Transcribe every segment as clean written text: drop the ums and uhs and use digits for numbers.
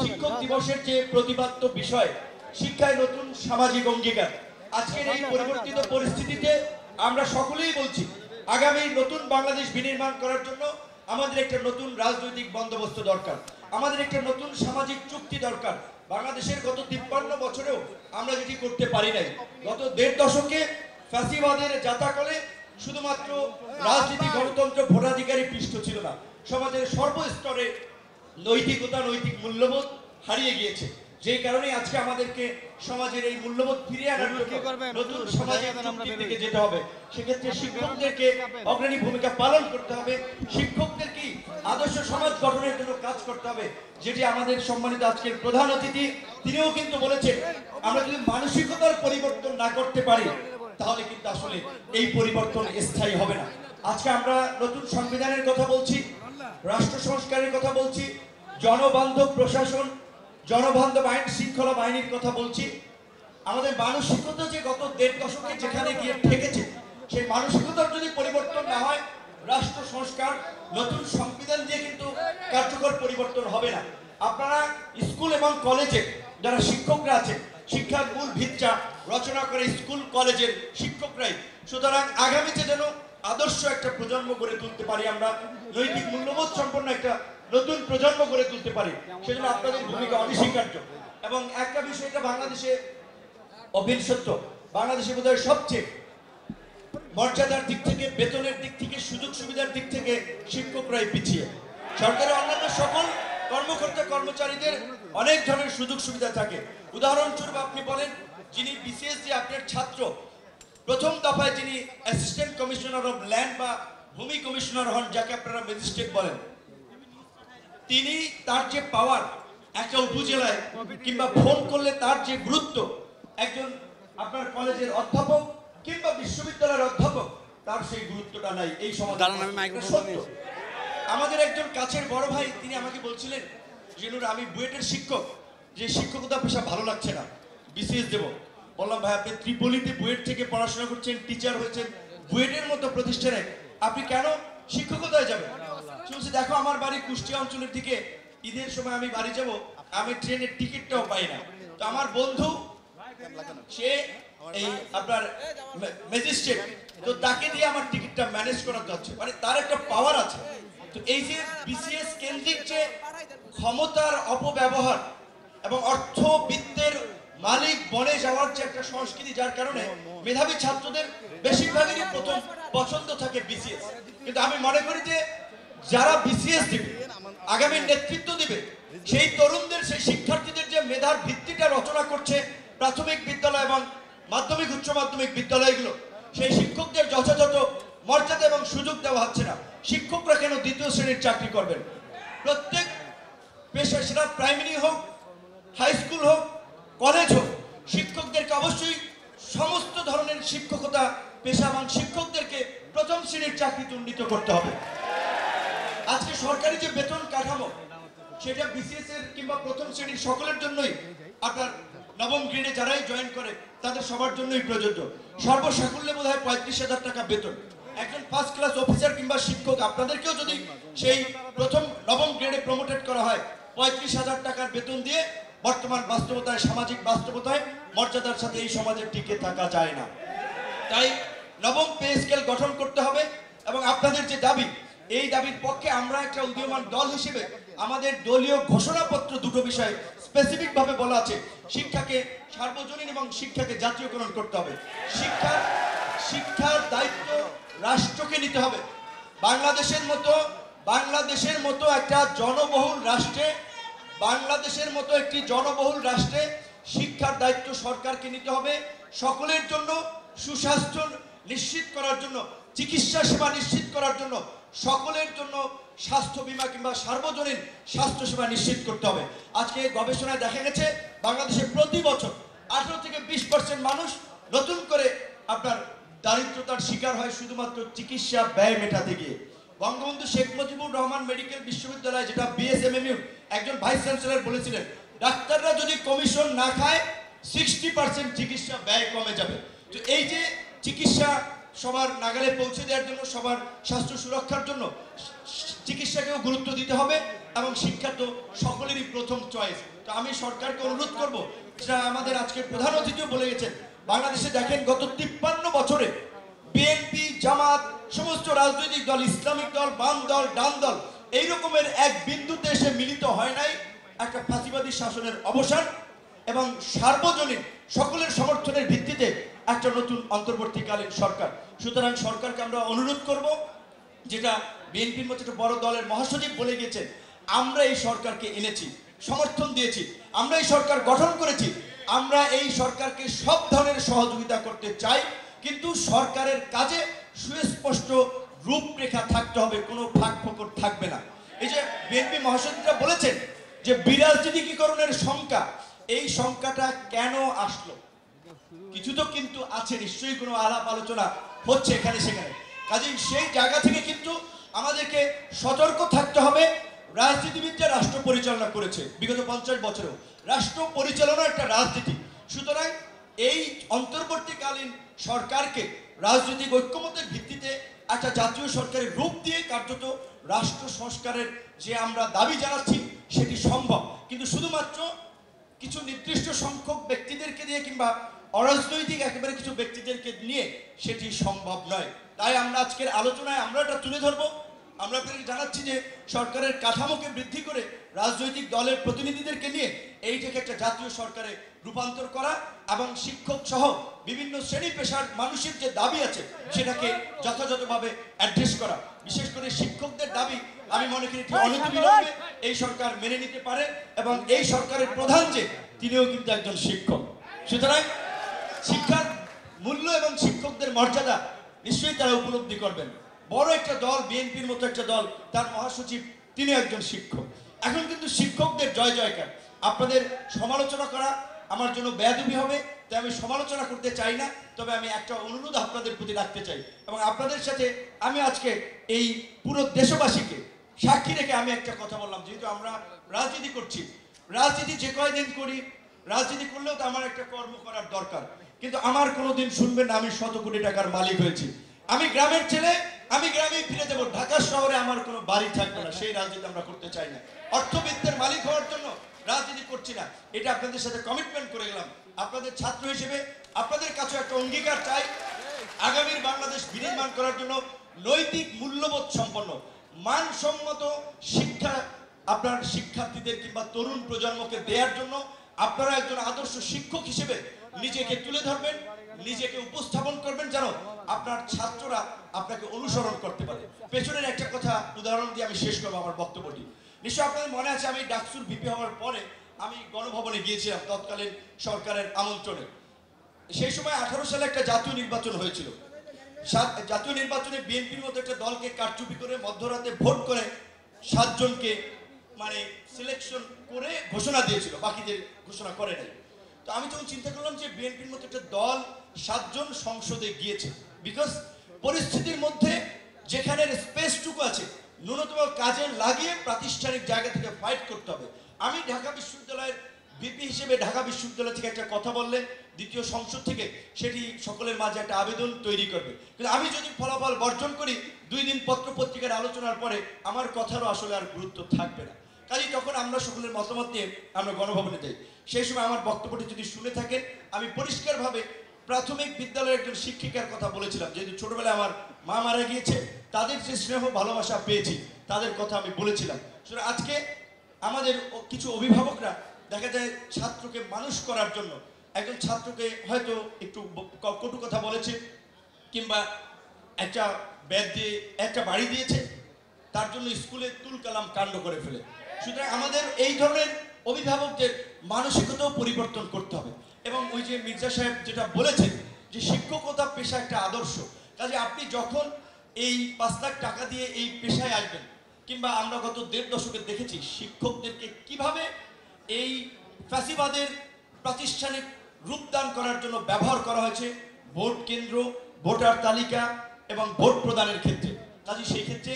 শিক্ষক দিবসের যে প্রতিপাদ্য বিষয় শিক্ষায় নতুন সামাজিক অঙ্গীকার, আজকের এই পরিবর্তিত পরিস্থিতিতে আমরা সকলেই বলছি আগামী নতুন বাংলাদেশ বিনির্মাণ করার জন্য আমাদের একটা নতুন রাজনৈতিক বন্দোবস্ত দরকার, আমাদের একটা নতুন সামাজিক চুক্তি দরকার। বাংলাদেশের গত 53 বছরেও আমরা যেটি করতে পারি নাই, গত 1.5 দশকে ফ্যাসিবাদের জাতাকলে শুধুমাত্র রাজনীতি, গণতন্ত্র, ভোটাধিকারী পৃষ্ঠ ছিল না, সমাজের সর্বস্তরে নৈতিকতা, নৈতিক মূল্যবোধ হারিয়ে গিয়েছে। যেই কারণে আজকে আমাদেরকে সমাজের এই মূল্যবোধ ফিরিয়ে আনার জন্য নতুন সমাজের চুক্তির দিকে যেতে হবে। সেক্ষেত্রে শিক্ষকদেরকে অগ্রণী ভূমিকা পালন করতে হবে, শিক্ষকদেরকে আদর্শ সমাজ গঠনের জন্য কাজ করতে হবে। যেটি আমাদের সম্মানিত আজকের প্রধান অতিথি তিনিও কিন্তু বলেছেন, আমরা যদি মানসিকতার পরিবর্তন না করতে পারি তাহলে কিন্তু আসলে এই পরিবর্তন স্থায়ী হবে না। আজকে আমরা নতুন সংবিধানের কথা বলছি, রাষ্ট্র সংস্কারের কথা বলছি, জনবান্ধব প্রশাসন, জনবান্ধব আইন শৃঙ্খলা বাহিনীর কথা বলছি। আমাদের মানসিকতা যে গত 1.5 দশকে যেখানে গিয়ে ঠেকেছে, সেই মানসিকতার যদি পরিবর্তন না হয়, রাষ্ট্র সংস্কার, নতুন সংবিধান দিয়ে কিন্তু কার্যকর পরিবর্তন হবে না। আপনারা স্কুল এবং কলেজে যারা শিক্ষকরা আছেন, শিক্ষার মূল ভিতটা রচনা করে স্কুল কলেজের শিক্ষকরাই। সুতরাং আগামীতে যেন আদর্শ একটা প্রজন্ম গড়ে তুলতে পারি, আমরা নৈতিক মূল্যবোধ সম্পন্ন একটা নতুন প্রজন্ম গড়ে তুলতে পারি, সেজন্য আপনাদের ভূমিকা অনস্বীকার্য। এবং একটা বিষয়টা বাংলাদেশে অভিন্ন সত্য, বাংলাদেশে বোধহয় সবচেয়ে মর্যাদার দিক থেকে, বেতনের দিক থেকে, সুযোগ সুবিধার দিক থেকে শিক্ষকরাই পিছিয়ে। সরকারের অন্যান্য সকল কর্মকর্তা কর্মচারীদের অনেক ধরনের সুযোগ সুবিধা থাকে। উদাহরণস্বরূপ আপনি বলেন, যিনি বিসিএস যে আপনার ছাত্র, প্রথম দফায় যিনি অ্যাসিস্ট্যান্ট কমিশনার অফ ল্যান্ড বা ভূমি কমিশনার হন, যাকে আপনারা ম্যাজিস্ট্রেট বলেন, তিনি তার যে পাওয়ার একটা উপজেলায় কিংবা ফোন করলে তার যে গুরুত্ব, একজন আপনার কলেজের অধ্যাপক কিংবা বিশ্ববিদ্যালয়ের অধ্যাপক তার সেই গুরুত্বটা নাই এই সমাজে। আমাদের একজন কাছের বড় ভাই তিনি আমাকে বলছিলেন, জিনুর আমি বুয়েটের শিক্ষক, যে শিক্ষকতা পেশা ভালো লাগছে না, বিসিএস দেব। বললাম, ভাই আপনি ত্রিপলিতে বুয়েট থেকে পড়াশোনা করছেন, টিচার হয়েছেন, বুয়েটের মতো প্রতিষ্ঠানে আপনি কেন শিক্ষকতায় যাবেন? বলছি, দেখো আমার বাড়ি কুষ্টিয়া অঞ্চলের দিকে, ঈদের সময় আমি বাড়ি যাব, আমি ট্রেনের টিকিটটাও পাই না। তো আমার বন্ধু সে এই আপনার ম্যাজিস্ট্রেট, তো তাকে দিয়ে আমার টিকিটটা ম্যানেজ করা যাচ্ছে, মানে তার একটা পাওয়ার আছে। তো এই যে বিসিএস কেন্দ্রিক যে ক্ষমতার অপব্যবহার এবং অর্থবিত্তের মালিক বনে যাওয়ার যে একটা সংস্কৃতি, যার কারণে মেধাবী ছাত্রদের বেশিরভাগেরই প্রথম পছন্দ থাকে বিসিএস। কিন্তু আমি মনে করি যে যারা বিসিএস দিবে, আগামী নেতৃত্ব দিবে, সেই তরুণদের, সেই শিক্ষার্থীদের যে মেধার ভিত্তিটা রচনা করছে প্রাথমিক বিদ্যালয় এবং মাধ্যমিক উচ্চ মাধ্যমিক বিদ্যালয়গুলো, সেই শিক্ষকদের যথাযথ মর্যাদা এবং সুযোগ দেওয়া হচ্ছে না। শিক্ষকরা কেন দ্বিতীয় শ্রেণীর চাকরি করবেন? প্রত্যেক পেশা, সেটা প্রাইমারি হোক, হাই স্কুল হোক, কলেজ হোক, শিক্ষকদেরকে অবশ্যই সমস্ত ধরনের শিক্ষকতা পেশা এবং শিক্ষকদেরকে প্রথম শ্রেণীর চাকরিতে উন্নীত করতে হবে। আজকে সরকারি যে বেতন কাঠামো, সেটা বিসিএস এর কিংবা প্রথম শ্রেণীর সকলের জন্যই, আপনার নবম গ্রেডে যারাই জয়েন করে তাদের সবার জন্যই প্রযোজ্য। সর্বসাকুল্যে বোধ হয় 35,000 টাকা বেতন। একজন ফার্স্ট ক্লাস অফিসার কিংবা শিক্ষক, আপনাদেরকেও যদি সেই প্রথম নবম গ্রেডে প্রমোটেড করা হয়, 35,000 টাকার বেতন দিয়ে বর্তমান বাস্তবতায়, সামাজিক বাস্তবতায় মর্যাদার সাথে এই সমাজে টিকে থাকা যায় না। তাই নবম পে স্কেল গঠন করতে হবে। এবং আপনাদের যে দাবি, এই দাবির পক্ষে আমরা একটা উদীয়মান দল হিসেবে আমাদের দলীয় ঘোষণাপত্র দুটো বিষয়ে স্পেসিফিক ভাবে বলা আছে। শিক্ষাকে সার্বজনীন এবং শিক্ষাকে জাতীয়করণ করতে হবে। শিক্ষার দায়িত্ব রাষ্ট্রকে নিতে হবে। বাংলাদেশের মতো একটা জনবহুল রাষ্ট্রে শিক্ষার দায়িত্ব সরকারকে নিতে হবে। সকলের জন্য সুস্বাস্থ্য নিশ্চিত করার জন্য, চিকিৎসা সেবা নিশ্চিত করার জন্য, সকলের জন্য স্বাস্থ্য বীমা কিংবা সার্বজনীন স্বাস্থ্য সেবা নিশ্চিত করতে হবে। আজকে গবেষণায় দেখা গেছে বাংলাদেশে প্রতি বছর 18 থেকে 20% মানুষ নতুন করে আপনার দারিদ্রতার শিকার হয় শুধুমাত্র চিকিৎসা ব্যয় মেটাতে গিয়ে। বঙ্গবন্ধু শেখ মুজিবুর রহমান মেডিকেল বিশ্ববিদ্যালয়, যেটা বিএসএমএমইউ, একজন ভাইস চ্যান্সেলর বলেছিলেন, ডাক্তাররা যদি কমিশন না খায় 60% চিকিৎসা ব্যয় কমে যাবে। তো এই যে চিকিৎসা সবার নাগালে পৌঁছে দেওয়ার জন্য, সবার স্বাস্থ্য সুরক্ষার জন্য চিকিৎসাকেও গুরুত্ব দিতে হবে, এবং শিক্ষা তো সকলেরই প্রথম চয়েস। তো আমি সরকারকে অনুরোধ করব, যেটা আমাদের আজকের প্রধান অতিথিও বলে গেছেন, বাংলাদেশে দেখেন গত 53 বছরে বিএনপি, জামাত, সমস্ত রাজনৈতিক দল, ইসলামিক দল, বাম দল, ডান দল এই রকমের এক বিন্দুতে এসে মিলিত হয় নাই একটা ফাঁসিবাদী শাসনের অবসান এবং সার্বজনীন সকলের সমর্থনের ভিত্তিতে একটা নতুন অন্তর্বর্তীকালীন সরকার। সুতরাং সরকারকে আমরা অনুরোধ করব, যেটা বিএনপির মতো একটা বড় দলের মহাসচিব বলে গিয়েছেন, আমরা এই সরকারকে এনেছি, সমর্থন দিয়েছি, আমরা এই সরকার গঠন করেছি, আমরা এই সরকারকে সব ধরনের সহযোগিতা করতে চাই, কিন্তু সরকারের কাজে সুস্পষ্ট রূপরেখা থাকতে হবে, কোনো ফাঁক ফোকর থাকবে না। এই যে বিএনপি মহাসচিবরা বলেছেন যে বিরাজনীতিকরণের শঙ্কা, এই শঙ্কাটা কেন আসলো? কিছু তো কিন্তু আছে, নিশ্চয়ই কোনো আলাপ আলোচনা হচ্ছে এখানে সেখানে। কাজেই সেই জায়গা থেকে কিন্তু আমাদেরকে সতর্ক থাকতে হবে। রাজনীতিবিদরা রাষ্ট্র পরিচালনা করেছে বিগত 50 বছরেও, রাষ্ট্র পরিচালনা একটা রাজনীতি। সুতরাং এই অন্তর্বর্তীকালীন সরকারকে রাজনৈতিক ঐক্যমতের ভিত্তিতে একটা জাতীয় সরকারের রূপ দিয়ে কার্যত রাষ্ট্র সংস্কারের যে আমরা দাবি জানাচ্ছি সেটি সম্ভব, কিন্তু শুধুমাত্র কিছু নির্দিষ্ট সংখ্যক ব্যক্তিদেরকে দিয়ে কিংবা অরাজনৈতিক একেবারে কিছু ব্যক্তিদেরকে নিয়ে সেটি সম্ভব নয়। তাই আমরা আজকের আলোচনায় আমরা এটা তুলে ধরবো। আমরা আপনাকে জানাচ্ছি যে সরকারের কাঠামোকে বৃদ্ধি করে রাজনৈতিক দলের প্রতিনিধিদেরকে নিয়ে এইটাকে একটা জাতীয় সরকারে রূপান্তর করা এবং শিক্ষক সহ বিভিন্ন শ্রেণী পেশার মানুষের যে দাবি আছে সেটাকে যথাযথভাবে অ্যাড্রেস করা। বিশেষ করে শিক্ষকদের দাবি আমি মনে করি অনতিবিলম্বে এই সরকার মেনে নিতে পারে, এবং এই সরকারের প্রধান যে তিনিও কিন্তু একজন শিক্ষক। সুতরাং শিক্ষার মূল্য এবং শিক্ষকদের মর্যাদা নিশ্চয়ই তারা উপলব্ধি করবেন। বড় একটা দল, বিএনপির মতো একটা দল, তার মহাসচিব তিনি একজন শিক্ষক। এখন কিন্তু শিক্ষকদের জয় জয়কার। আপনাদের সমালোচনা করা আমার জন্য বেয়াদবি হবে, তাই আমি সমালোচনা করতে চাই না। তবে আমি একটা অনুরোধ আপনাদের প্রতি রাখতে চাই, এবং আপনাদের সাথে আমি আজকে এই পুরো দেশবাসীকে সাক্ষী রেখে আমি একটা কথা বললাম। যেহেতু আমরা রাজনীতি করছি, রাজনীতি যে কয়দিন করি, রাজনীতি করলেও তো আমার একটা কর্ম করার দরকার, কিন্তু আমার কোনোদিন শুনবেন না আমি 100 কোটি টাকার মালিক হয়েছি। আমি গ্রামের ছেলে, আমি গ্রামেই ফিরে যাবো, ঢাকা শহরে আমার কোনো বাড়ি থাকবে না, সেই রাজনীতি আমরা করতে চাই না। অর্থবিত্তের মালিক হওয়ার জন্য রাজনীতি করছি না, এটা আপনাদের সাথে কমিটমেন্ট করে গেলাম। আপনাদের ছাত্র হিসেবে আপনাদের কাছে একটা অঙ্গীকার চাই, আগামীর বাংলাদেশ বিনির্মাণ করার জন্য নৈতিক মূল্যবোধ সম্পন্ন মানসম্মত শিক্ষা আপনার শিক্ষার্থীদের কিংবা তরুণ প্রজন্মকে দেওয়ার জন্য আপনারা একজন আদর্শ শিক্ষক হিসেবে নিজেকে তুলে ধরবেন, নিজেকে উপস্থাপন করবেন, যেন আপনার ছাত্ররা আপনাকে অনুসরণ করতে পারে। পেছনের একটা কথা উদাহরণ দিয়ে আমি শেষ করবো আমার বক্তব্যটি। নিশ্চয় আপনাদের মনে আছে, আমি ডাকসুর ভিপি হওয়ার পরে আমি গণভবনে গিয়েছিলাম তৎকালীন সরকারের আমন্ত্রণে। সেই সময় 18 সালে একটা জাতীয় নির্বাচন হয়েছিল। জাতীয় নির্বাচনে বিএনপির মতো একটা দলকে কারচুপি করে মধ্যরাতে ভোট করে 7 জনকে মানে সিলেকশন করে ঘোষণা দিয়েছিল, বাকিদের ঘোষণা করে নাই। তো আমি তখন চিন্তা করলাম যে বিএনপির মতো একটা দল 7 জন সংসদে গিয়েছে, বিকজ পরিস্থিতির মধ্যে যেখানে স্পেসটুকু আছে ন্যূনতম কাজে লাগিয়ে প্রাতিষ্ঠানিক জায়গা থেকে ফাইট করতে হবে। আমি ঢাকা বিশ্ববিদ্যালয়ের ভিপি হিসেবে ঢাকা বিশ্ববিদ্যালয় থেকে একটা কথা বললে দ্বিতীয় সংসদ থেকে সেটি সকলের মাঝে একটা আবেদন তৈরি করবে, কিন্তু আমি যদি ফলাফল বর্জন করি 2 দিন পত্র পত্রিকার আলোচনার পরে আমার কথারও আসলে আর গুরুত্ব থাকবে না। কাজেই তখন আমরা সকলের মতামত নিয়ে আমরা গণভবনে যাই। সেই সময় আমার বক্তব্যটি যদি শুনে থাকেন, আমি পরিষ্কারভাবে প্রাথমিক বিদ্যালয়ের একজন শিক্ষিকার কথা বলেছিলাম, যেহেতু ছোটবেলায় আমার মা মারা গিয়েছে, তাদের যে স্নেহ ভালোবাসা পেয়েছি তাদের কথা আমি বলেছিলাম। আজকে আমাদের কিছু অভিভাবকরা দেখা যায় ছাত্রকে মানুষ করার জন্য একজন ছাত্রকে হয়তো একটু কটু কথা বলেছে, কিংবা একটা ব্যাগ দিয়ে একটা বাড়ি দিয়েছে, তার জন্য স্কুলে তুলকালাম কাণ্ড করে ফেলে। সুতরাং আমাদের এই ধরনের অভিভাবকদের মানসিকতাও পরিবর্তন করতে হবে। এবং ওই যে মির্জা সাহেব যেটা বলেছেন যে শিক্ষকতা পেশা একটা আদর্শ, কাজে আপনি যখন এই 5 লাখ টাকা দিয়ে এই পেশায় আসবেন, কিংবা আমরা গত 1.5 দশকে দেখেছি শিক্ষকদেরকে কিভাবে এই ফ্যাসিবাদের প্রাতিষ্ঠানিক রূপদান করার জন্য ব্যবহার করা হয়েছে ভোট কেন্দ্র, ভোটার তালিকা এবং ভোট প্রদানের ক্ষেত্রে। কাজে সেই ক্ষেত্রে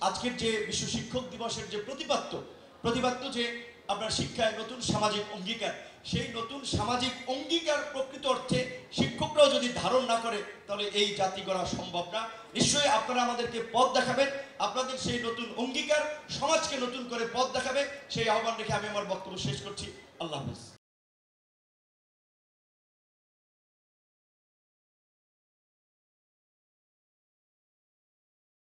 আজকের যে বিশ্ব শিক্ষক দিবসের যে প্রতিপাদ্য যে আপনার শিক্ষায় নতুন সামাজিক অঙ্গীকার, সেই নতুন সামাজিক অঙ্গীকার প্রকৃত অর্থে শিক্ষকরাও যদি ধারণ না করে তাহলে এই জাতি গড়া সম্ভব না। নিশ্চয়ই আপনারা আমাদেরকে পথ দেখাবেন, আপনাদের সেই নতুন অঙ্গীকার সমাজকে নতুন করে পথ দেখাবে, সেই আহ্বান রেখে আমি আমার বক্তব্য শেষ করছি। আল্লাহ হাফেজ।